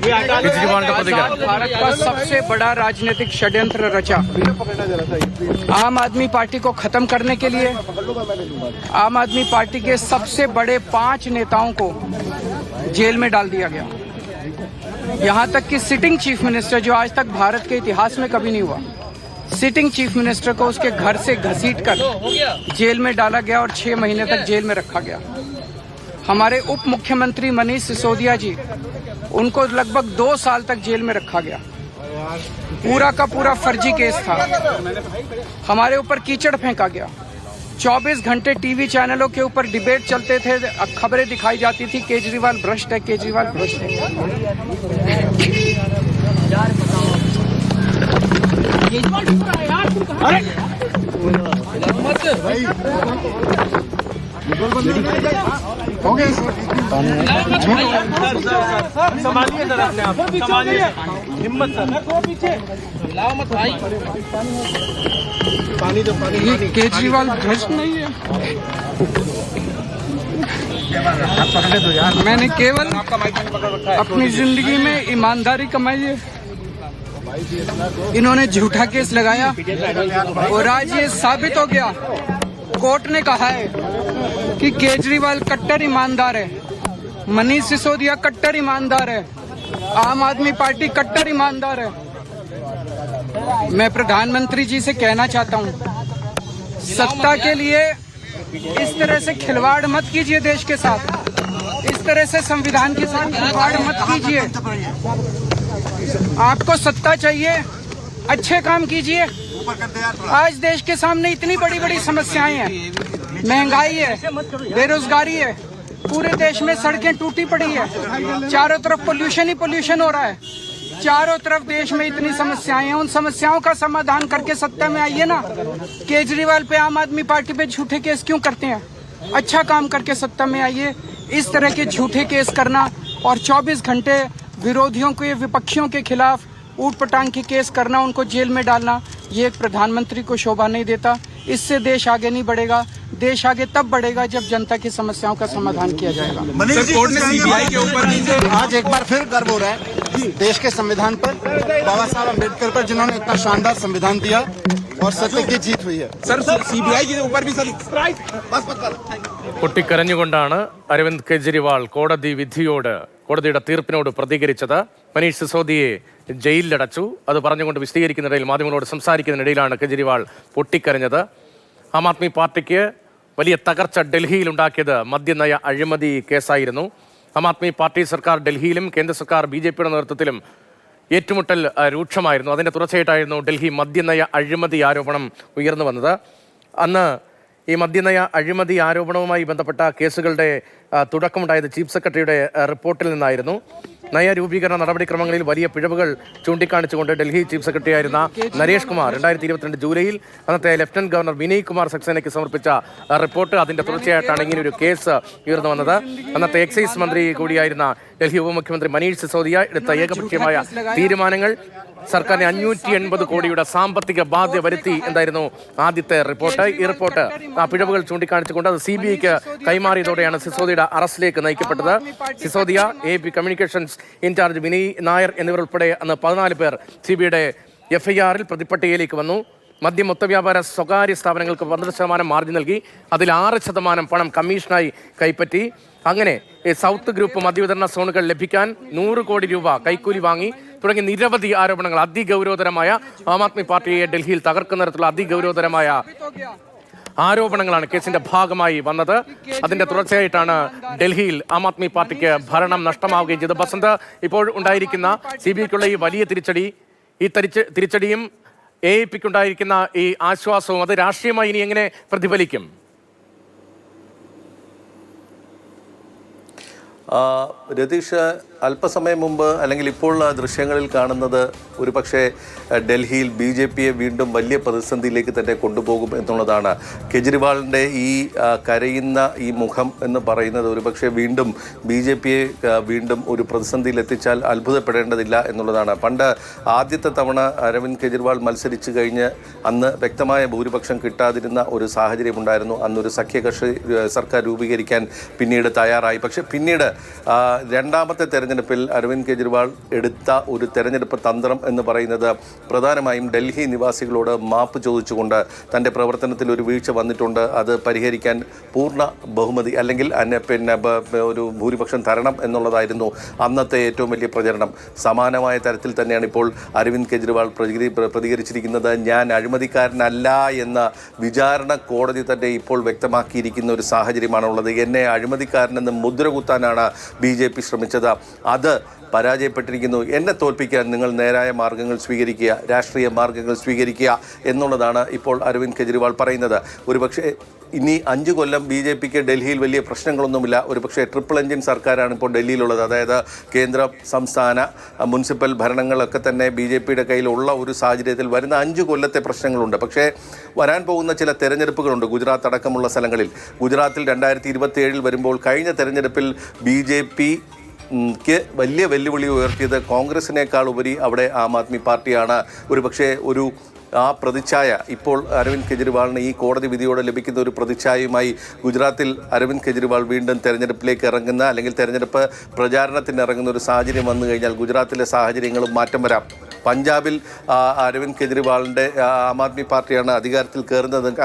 भारत का सबसे बड़ा राजनीतिक षड्यंत्र रचा। आम आदमी पार्टी को खत्म करने के लिए आम आदमी पार्टी के सबसे बड़े 5 नेताओं को जेल में डाल दिया गया। यहाँ तक कि सिटिंग चीफ मिनिस्टर, जो आज तक भारत के इतिहास में कभी नहीं हुआ, सिटिंग चीफ मिनिस्टर को उसके घर से घसीटकर जेल में डाला गया और 6 महीने तक जेल में रखा गया। हमारे उप मुख्यमंत्री मनीष सिसोदिया जी, उनको लगभग 2 साल तक जेल में रखा गया। पूरा का पूरा फर्जी केस था। हमारे ऊपर कीचड़ फेंका गया। 24 घंटे टीवी चैनलों के ऊपर डिबेट चलते थे, खबरें दिखाई जाती थी, केजरीवाल भ्रष्ट है, केजरीवाल भ्रष्ट है। केजरीवाल भ्रष्ट नहीं है। मैंने केवल अपनी जिंदगी में ईमानदारी कमाई है। इन्होंने झूठा केस लगाया और आज ये साबित हो गया। कोर्ट ने कहा है कि केजरीवाल कट्टर ईमानदार है, मनीष सिसोदिया कट्टर ईमानदार है, आम आदमी पार्टी कट्टर ईमानदार है। मैं प्रधानमंत्री जी से कहना चाहता हूं, सत्ता के लिए इस तरह से खिलवाड़ मत कीजिए देश के साथ, इस तरह से संविधान के साथ खिलवाड़ मत कीजिए। आपको सत्ता चाहिए, अच्छे काम कीजिए। आज देश के सामने इतनी बड़ी बड़ी समस्याएं हैं, महंगाई है, बेरोजगारी है, पूरे देश में सड़कें टूटी पड़ी है, चारों तरफ पोल्यूशन ही पोल्यूशन हो रहा है, चारों तरफ देश में इतनी समस्याएं हैं। उन समस्याओं का समाधान करके सत्ता में आइए ना। केजरीवाल पे, आम आदमी पार्टी पे झूठे केस क्यों करते हैं? अच्छा काम करके सत्ता में आइए। इस तरह के झूठे केस करना और 24 घंटे विरोधियों के, विपक्षियों के खिलाफ ऊट पटांग के केस करना, उनको जेल में डालना, ये एक प्रधानमंत्री को शोभा नहीं देता। इससे देश आगे नहीं बढ़ेगा। देश आगे तब बढ़ेगा जब जनता की समस्याओं का समाधान किया जाएगा। कोर्ट ने सीबीआई के ऊपर आज एक बार फिर गर्व हो रहा है देश के संविधान पर, बाबा साहब अम्बेडकर पर, जिन्होंने इतना शानदार संविधान दिया और सत्य की जीत हुई है। सर सीबीआई के ऊपर भी सर പൊട്ടിക്കരഞ്ഞുകൊണ്ടാണ് അരവിന്ദ് കെജ്രിവാൾ കോടതിയുടെ തീർപ്പിനോട് പ്രതികരിച്ചത്. മനീഷ് സിസോദിയെ ജയിലിലടച്ചു. അത് പറഞ്ഞുകൊണ്ട് വിശദീകരിക്കുന്നതിനിടയിൽ, മാധ്യമങ്ങളോട് സംസാരിക്കുന്നതിനിടയിലാണ് കെജ്രിവാൾ പൊട്ടിക്കരഞ്ഞത്. ആം ആദ്മി പാർട്ടിക്ക് വലിയ തകർച്ച ഡൽഹിയിൽ ഉണ്ടാക്കിയത് മദ്യനയ അഴിമതി കേസായിരുന്നു. ആം ആദ്മി പാർട്ടി സർക്കാർ ഡൽഹിയിലും കേന്ദ്ര സർക്കാർ BJPയുടെ നേതൃത്വത്തിലും ഏറ്റുമുട്ടൽ രൂക്ഷമായിരുന്നു. അതിൻ്റെ തുടർച്ചയായിട്ടായിരുന്നു ഡൽഹി മദ്യനയ അഴിമതി ആരോപണം ഉയർന്നു വന്നത്. അന്ന് ഈ മദ്യനയ അഴിമതി ആരോപണവുമായി ബന്ധപ്പെട്ട കേസുകളുടെ തുടക്കമുണ്ടായത് ചീഫ് സെക്രട്ടറിയുടെ റിപ്പോർട്ടിൽ നിന്നായിരുന്നു. നയരൂപീകരണ നടപടിക്രമങ്ങളിൽ വലിയ പിഴവുകൾ ചൂണ്ടിക്കാണിച്ചുകൊണ്ട് ഡൽഹി ചീഫ് സെക്രട്ടറി ആയിരുന്ന നരേഷ് കുമാർ 2022 ജൂലൈയിൽ അന്നത്തെ ലഫ്റ്റനന്റ് ഗവർണർ വിനയ് കുമാർ സക്സേനയ്ക്ക് സമർപ്പിച്ച റിപ്പോർട്ട്, അതിന്റെ തുടർച്ചയായിട്ടാണ് ഇങ്ങനെയൊരു കേസ് ഉയർന്നു വന്നത്. അന്നത്തെ എക്സൈസ് മന്ത്രി കൂടിയായിരുന്ന ഡൽഹി ഉപമുഖ്യമന്ത്രി മനീഷ് സിസോദിയ എടുത്ത ഏകപക്ഷീയമായ തീരുമാനങ്ങൾ സർക്കാരിന് 580 കോടിയുടെ സാമ്പത്തിക ബാധ്യത വരുത്തി എന്തായിരുന്നു ആദ്യത്തെ റിപ്പോർട്ട്. ഈ റിപ്പോർട്ട് ആ പിഴവുകൾ ചൂണ്ടിക്കാണിച്ചുകൊണ്ട് അത് CBIക്ക് കൈമാറിയതോടെയാണ് സിസോദിയുടെ അറസ്റ്റിലേക്ക് നയിക്കപ്പെട്ടത്. Sisodia, AP communications incharge Vinay Nair എന്നിവർ ഉൾപ്പെടെ അന്ന് 14 പേർ CBIയുടെ FIRൽ പ്രതിപ്പട്ടികയിലേക്ക് വന്നു. മദ്യം മൊത്തവ്യാപാര സ്വകാര്യ സ്ഥാപനങ്ങൾക്ക് 12% മാർജിൻ നൽകി. അതിൽ 6% പണം കമ്മീഷനായി കൈപ്പറ്റി. അങ്ങനെ സൗത്ത് ഗ്രൂപ്പ് മദ്യവിതരണ സോണുകൾ ലഭിക്കാൻ 100 കോടി രൂപ കൈക്കൂലി വാങ്ങി തുടങ്ങി നിരവധി ആരോപണങ്ങൾ, അതിഗൗരവതരമായ, ആം ആദ്മി പാർട്ടിയെ ഡൽഹിയിൽ തകർക്കുന്ന തരത്തിലുള്ള അതിഗൗരവതരമായ ആരോപണങ്ങളാണ് കേസിന്റെ ഭാഗമായി വന്നത്. അതിന്റെ തുടർച്ചയായിട്ടാണ് ഡൽഹിയിൽ ആം ആദ്മി പാർട്ടിക്ക് ഭരണം നഷ്ടമാവുകയും ചെയ്തത്. ബസന്ത്, ഇപ്പോൾ ഉണ്ടായിരിക്കുന്ന CBIക്കുള്ള ഈ വലിയ തിരിച്ചടിയും AAPക്കുണ്ടായിരിക്കുന്ന ഈ ആശ്വാസവും അത് രാഷ്ട്രീയമായി ഇനി എങ്ങനെ പ്രതിഫലിക്കും? രതീഷ്, അല്പസമയം മുമ്പ് അല്ലെങ്കിൽ ഇപ്പോൾ ദൃശ്യങ്ങളിൽ കാണുന്നത് ഒരു പക്ഷേ ഡൽഹിയിൽ BJPയെ വീണ്ടും വലിയ പ്രതിസന്ധിയിലേക്ക് തന്നെ കൊണ്ടുപോകും എന്നുള്ളതാണ്. കെജ്രിവാളിൻ്റെ ഈ കരയുന്ന ഈ മുഖം എന്ന് പറയുന്നത് ഒരു പക്ഷേ വീണ്ടും BJPയെ വീണ്ടും ഒരു പ്രതിസന്ധിയിൽ എത്തിച്ചാൽ അത്ഭുതപ്പെടേണ്ടതില്ല എന്നുള്ളതാണ്. പണ്ട് ആദ്യത്തെ തവണ അരവിന്ദ് കെജ്രിവാൾ മത്സരിച്ചു കഴിഞ്ഞ് അന്ന് വ്യക്തമായ ഭൂരിപക്ഷം കിട്ടാതിരുന്ന ഒരു സാഹചര്യമുണ്ടായിരുന്നു. അന്നൊരു സഖ്യകക്ഷി സർക്കാർ രൂപീകരിക്കാൻ പിന്നീട് തയ്യാറായി. പക്ഷേ പിന്നീട് രണ്ടാമത്തെ തെരഞ്ഞെടുപ്പിൽ അരവിന്ദ് കെജ്രിവാൾ എടുത്ത ഒരു തെരഞ്ഞെടുപ്പ് തന്ത്രം എന്ന് പറയുന്നത് പ്രധാനമായും ഡൽഹി നിവാസികളോട് മാപ്പ് ചോദിച്ചുകൊണ്ട് തൻ്റെ പ്രവർത്തനത്തിൽ ഒരു വീഴ്ച വന്നിട്ടുണ്ട്, അത് പരിഹരിക്കാൻ പൂർണ്ണ ബഹുമതി അല്ലെങ്കിൽ ഒരു ഭൂരിപക്ഷം തരണം എന്നുള്ളതായിരുന്നു അന്നത്തെ ഏറ്റവും വലിയ പ്രചരണം. സമാനമായ തരത്തിൽ തന്നെയാണ് ഇപ്പോൾ അരവിന്ദ് കെജ്രിവാൾ പ്രതികരിച്ചിരിക്കുന്നത്. ഞാൻ അഴിമതിക്കാരനല്ല എന്ന വിചാരണ കോടതി തന്നെ ഇപ്പോൾ വ്യക്തമാക്കിയിരിക്കുന്ന ഒരു സാഹചര്യമാണുള്ളത്. എന്നെ അഴിമതിക്കാരനെന്ന് മുദ്ര കുത്താനാണ് BJP ശ്രമിച്ചത്, അത് പരാജയപ്പെട്ടിരിക്കുന്നു. എന്നെ തോൽപ്പിക്കാൻ നിങ്ങൾ നേരായ മാർഗങ്ങൾ സ്വീകരിക്കുക, രാഷ്ട്രീയ മാർഗങ്ങൾ സ്വീകരിക്കുക എന്നുള്ളതാണ് ഇപ്പോൾ അരവിന്ദ് കെജ്രിവാൾ പറയുന്നത്. ഒരുപക്ഷെ ഇനി 5 കൊല്ലം BJPക്ക് ഡൽഹിയിൽ വലിയ പ്രശ്നങ്ങളൊന്നുമില്ല. ഒരുപക്ഷെ ട്രിപ്പിൾ എഞ്ചിൻ സർക്കാരാണ് ഇപ്പോൾ ഡൽഹിയിലുള്ളത്. അതായത് കേന്ദ്ര സംസ്ഥാന മുനിസിപ്പൽ ഭരണങ്ങളൊക്കെ തന്നെ BJPയുടെ കയ്യിലുള്ള ഒരു സാഹചര്യത്തിൽ വരുന്ന 5 കൊല്ലത്തെ പ്രശ്നങ്ങളുണ്ട്. പക്ഷേ വരാൻ പോകുന്ന ചില തെരഞ്ഞെടുപ്പുകളുണ്ട് ഗുജറാത്ത് അടക്കമുള്ള സ്ഥലങ്ങളിൽ. ഗുജറാത്തിൽ 2027 വരുമ്പോൾ കഴിഞ്ഞ തെരഞ്ഞെടുപ്പിൽ BJPക്ക് വലിയ വെല്ലുവിളി ഉയർത്തിയത് കോൺഗ്രസിനേക്കാൾ ഉപരി അവിടെ ആം ആദ്മി പാർട്ടിയാണ്. ഒരുപക്ഷെ ആ പ്രതിച്ഛായ ഇപ്പോൾ അരവിന്ദ് കെജ്രിവാളിന് ഈ കോടതി വിധിയോടെ ലഭിക്കുന്ന ഒരു പ്രതിച്ഛായയുമായി ഗുജറാത്തിൽ അരവിന്ദ് കെജ്രിവാൾ വീണ്ടും തെരഞ്ഞെടുപ്പിലേക്ക് ഇറങ്ങുന്ന അല്ലെങ്കിൽ തെരഞ്ഞെടുപ്പ് പ്രചാരണത്തിന് ഇറങ്ങുന്ന ഒരു സാഹചര്യം വന്നു കഴിഞ്ഞാൽ ഗുജറാത്തിലെ സാഹചര്യങ്ങളും മാറ്റം വരാം. പഞ്ചാബിൽ അരവിന്ദ് കെജ്രിവാളിൻ്റെ ആം ആദ്മി പാർട്ടിയാണ്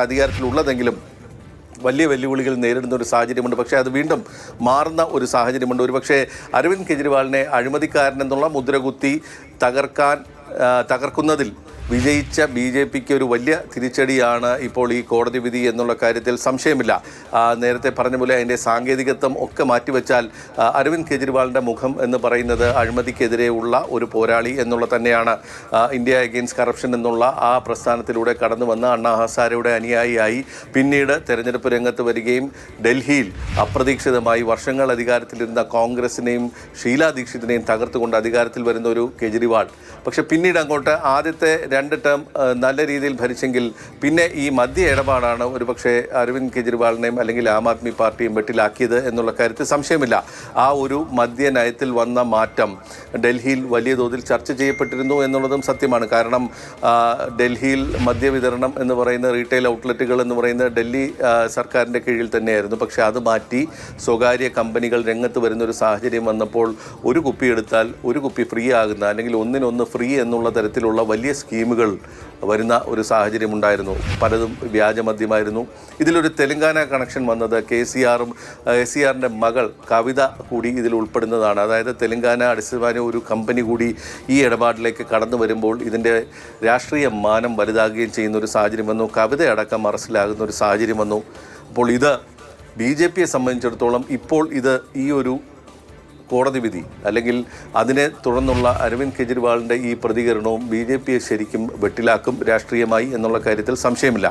അധികാരത്തിലുള്ളതെങ്കിലും വലിയ വെല്ലുവിളികൾ നേരിടുന്ന ഒരു സാഹചര്യമുണ്ട്. പക്ഷേ അത് വീണ്ടും മാറുന്ന ഒരു സാഹചര്യമുണ്ട്. ഒരുപക്ഷെ അരവിന്ദ് കെജ്രിവാളിനെ അഴിമതിക്കാരനെന്നുള്ള മുദ്രകുത്തി തകർക്കുന്നതിൽ വിജയിച്ച BJPക്ക് ഒരു വലിയ തിരിച്ചടിയാണ് ഇപ്പോൾ ഈ കോടതി വിധി എന്നുള്ള കാര്യത്തിൽ സംശയമില്ല. നേരത്തെ പറഞ്ഞ പോലെ അതിൻ്റെ സാങ്കേതികത്വം ഒക്കെ മാറ്റിവെച്ചാൽ അരവിന്ദ് കെജ്രിവാളിൻ്റെ മുഖം എന്ന് പറയുന്നത് അഴിമതിക്കെതിരെ ഉള്ള ഒരു പോരാളി എന്നുള്ള തന്നെയാണ്. ഇന്ത്യ അഗെയിൻസ്റ്റ് കറപ്ഷൻ എന്നുള്ള ആ പ്രസ്ഥാനത്തിലൂടെ കടന്നു വന്ന അണ്ണാ ഹസാരെയുടെ അനുയായിയായി പിന്നീട് തെരഞ്ഞെടുപ്പ് രംഗത്ത് വരികയും ഡൽഹിയിൽ അപ്രതീക്ഷിതമായി വർഷങ്ങൾ അധികാരത്തിലിരുന്ന കോൺഗ്രസിനെയും ഷീലാ ദീക്ഷിതിനെയും തകർത്തുകൊണ്ട് അധികാരത്തിൽ വരുന്ന ഒരു കെജ്രിവാൾ. പക്ഷെ പിന്നീട് അങ്ങോട്ട് ആദ്യത്തെ 2 ടേം നല്ല രീതിയിൽ ഭരിച്ചെങ്കിൽ പിന്നെ ഈ മദ്യ ഇടപാടാണ് ഒരുപക്ഷെ അരവിന്ദ് കെജ്രിവാളിനെയും അല്ലെങ്കിൽ ആം ആദ്മി പാർട്ടിയും വെട്ടിലാക്കിയത് എന്നുള്ള കാര്യത്തിൽ സംശയമില്ല. ആ ഒരു മദ്യ നയത്തിൽ വന്ന മാറ്റം ഡൽഹിയിൽ വലിയ തോതിൽ ചർച്ച ചെയ്യപ്പെട്ടിരുന്നു എന്നുള്ളതും സത്യമാണ്. കാരണം ഡൽഹിയിൽ മദ്യവിതരണം എന്ന് പറയുന്ന റീറ്റെയിൽ ഔട്ട്ലെറ്റുകൾ എന്ന് പറയുന്നത് ഡൽഹി സർക്കാരിൻ്റെ കീഴിൽ തന്നെയായിരുന്നു. പക്ഷേ അത് മാറ്റി സ്വകാര്യ കമ്പനികൾ രംഗത്ത് വരുന്ന ഒരു സാഹചര്യം വന്നപ്പോൾ ഒരു കുപ്പി എടുത്താൽ ഒരു കുപ്പി ഫ്രീ ആകുന്ന അല്ലെങ്കിൽ ഒന്നിനൊന്ന് ഫ്രീ എന്നുള്ള തരത്തിലുള്ള വലിയ സ്കീമുകൾ വരുന്ന ഒരു സാഹചര്യം ഉണ്ടായിരുന്നു. പലതും വ്യാജമദ്യമായിരുന്നു. ഇതിലൊരു തെലങ്കാന കണക്ഷൻ വന്നത് SCRൻ്റെ മകൾ കവിത കൂടി ഇതിൽ ഉൾപ്പെടുന്നതാണ്. അതായത് തെലങ്കാന അടിസ്ഥാന ഒരു കമ്പനി കൂടി ഈ ഇടപാടിലേക്ക് കടന്നു വരുമ്പോൾ ഇതിൻ്റെ രാഷ്ട്രീയ മാനം വലുതാകുകയും ചെയ്യുന്ന ഒരു സാഹചര്യം വന്നു. കവിത അടക്കം അറസ്റ്റിലാകുന്ന ഒരു സാഹചര്യം വന്നു. അപ്പോൾ ഇത് BJPയെ സംബന്ധിച്ചിടത്തോളം ഇപ്പോൾ ഈ ഒരു കോടതി വിധി അല്ലെങ്കിൽ അതിനെ തുടർന്നുള്ള അരവിന്ദ് കെജ്രിവാളിൻ്റെ ഈ പ്രതികരണവും BJPയെ ശരിക്കും വെട്ടിലാക്കും രാഷ്ട്രീയമായി എന്നുള്ള കാര്യത്തിൽ സംശയമില്ല.